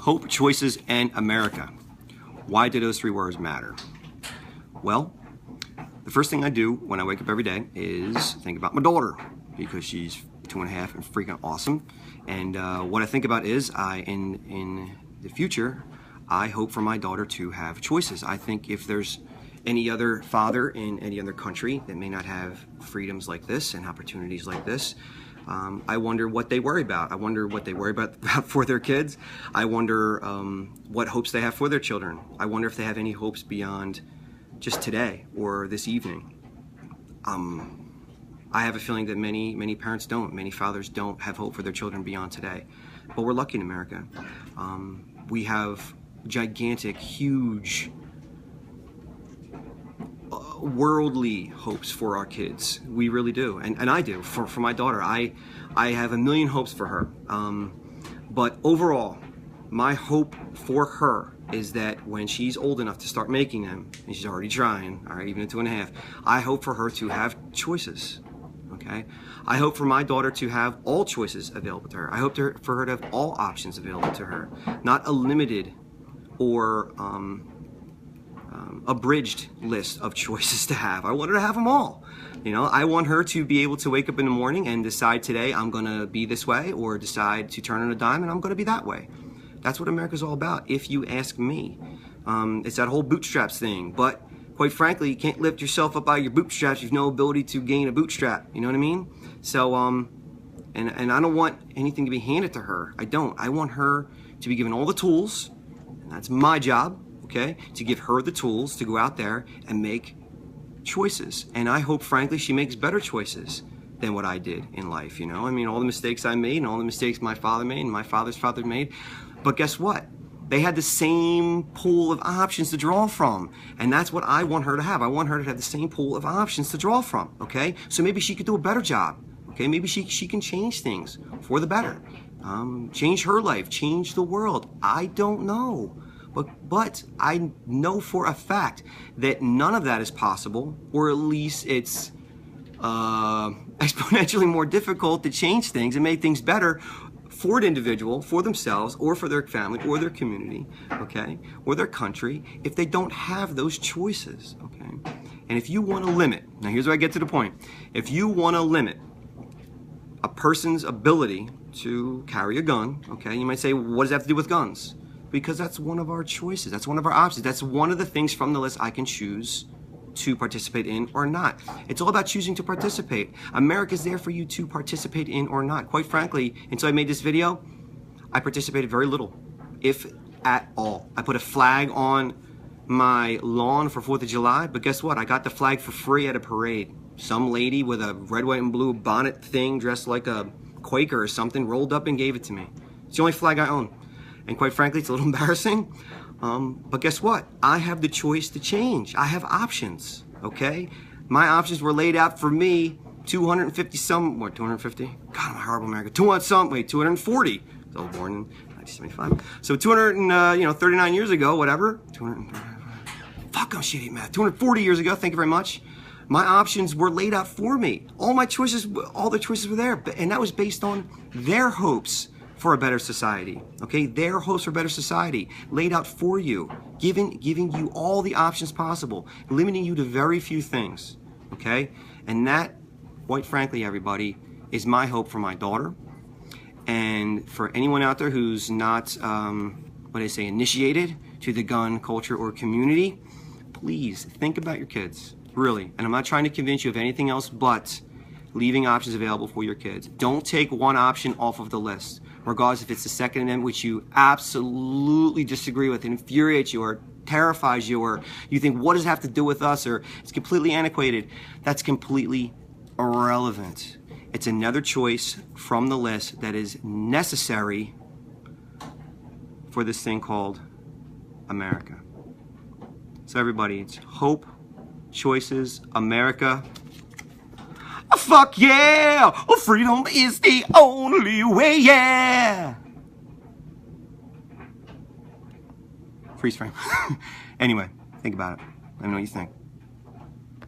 Hope, choices, and America. Why do those three words matter? Well, the first thing I do when I wake up every day is think about my daughter, because she's 2.5 and freaking awesome. And what I think about is in the future, I hope for my daughter to have choices. I think if there's any other father in any other country that may not have freedoms like this and opportunities like this, I wonder what they worry about. I wonder what they worry about for their kids. I wonder what hopes they have for their children. I wonder if they have any hopes beyond just today or this evening. I have a feeling that many parents don't. Many fathers don't have hope for their children beyond today. But we're lucky in America. We have gigantic, huge, worldly hopes for our kids. We really do, and I do for my daughter. I have a million hopes for her, but overall my hope for her is that when she's old enough to start making them, and she's already trying, all right, even at 2.5, I hope for her to have choices. Okay, I hope for my daughter to have all choices available to her. I hope for her to have all options available to her, not a limited or abridged list of choices to have. I want her to have them all. You know, I want her to be able to wake up in the morning and decide today I'm going to be this way, or decide to turn on a dime and I'm going to be that way. That's what America's all about, if you ask me. It's that whole bootstraps thing, but quite frankly, you can't lift yourself up out of your bootstraps. You've no ability to gain a bootstrap. You know what I mean? So, and I don't want anything to be handed to her. I don't. I want her to be given all the tools, and that's my job. Okay, to give her the tools to go out there and make choices. And I hope, frankly, she makes better choices than what I did in life. You know, I mean, all the mistakes I made and all the mistakes my father made and my father's father made. But guess what? They had the same pool of options to draw from. And that's what I want her to have. I want her to have the same pool of options to draw from. Okay, so maybe she could do a better job. Okay, maybe she can change things for the better. Change her life, change the world. I don't know. But I know for a fact that none of that is possible, or at least it's exponentially more difficult to change things and make things better for an individual, for themselves, or for their family, or their community, okay, or their country, if they don't have those choices, okay? And if you want to limit, now here's where I get to the point, if you want to limit a person's ability to carry a gun, okay, you might say, what does that have to do with guns? Because that's one of our choices. That's one of our options. That's one of the things from the list I can choose to participate in or not. It's all about choosing to participate. America's there for you to participate in or not. Quite frankly, until I made this video, I participated very little, if at all. I put a flag on my lawn for 4th of July, but guess what? I got the flag for free at a parade. Some lady with a red, white, and blue bonnet thing dressed like a Quaker or something rolled up and gave it to me. It's the only flag I own. And quite frankly, it's a little embarrassing. But guess what? I have the choice to change. I have options, okay? My options were laid out for me 250 some, what, 250? God, I'm a horrible American. 240. I was born in 1975. So 239 years ago, whatever. 200, fuck, I'm shitty at math. 240 years ago, thank you very much. My options were laid out for me. All the choices were there. And that was based on their hopes for a better society, okay? Their hopes for a better society laid out for you, giving you all the options possible, limiting you to very few things, okay? And that, quite frankly, everybody, is my hope for my daughter. And for anyone out there who's not, initiated to the gun culture or community, please think about your kids, really. And I'm not trying to convince you of anything else but leaving options available for your kids. Don't take one option off of the list, regardless if it's the Second Amendment, which you absolutely disagree with, it infuriates you or terrifies you, or you think, what does it have to do with us, or it's completely antiquated. That's completely irrelevant. It's another choice from the list that is necessary for this thing called America. So everybody, it's hope, choices, America. Fuck yeah! Oh, freedom is the only way, yeah! Freeze frame. Anyway, think about it. Let me know what you think.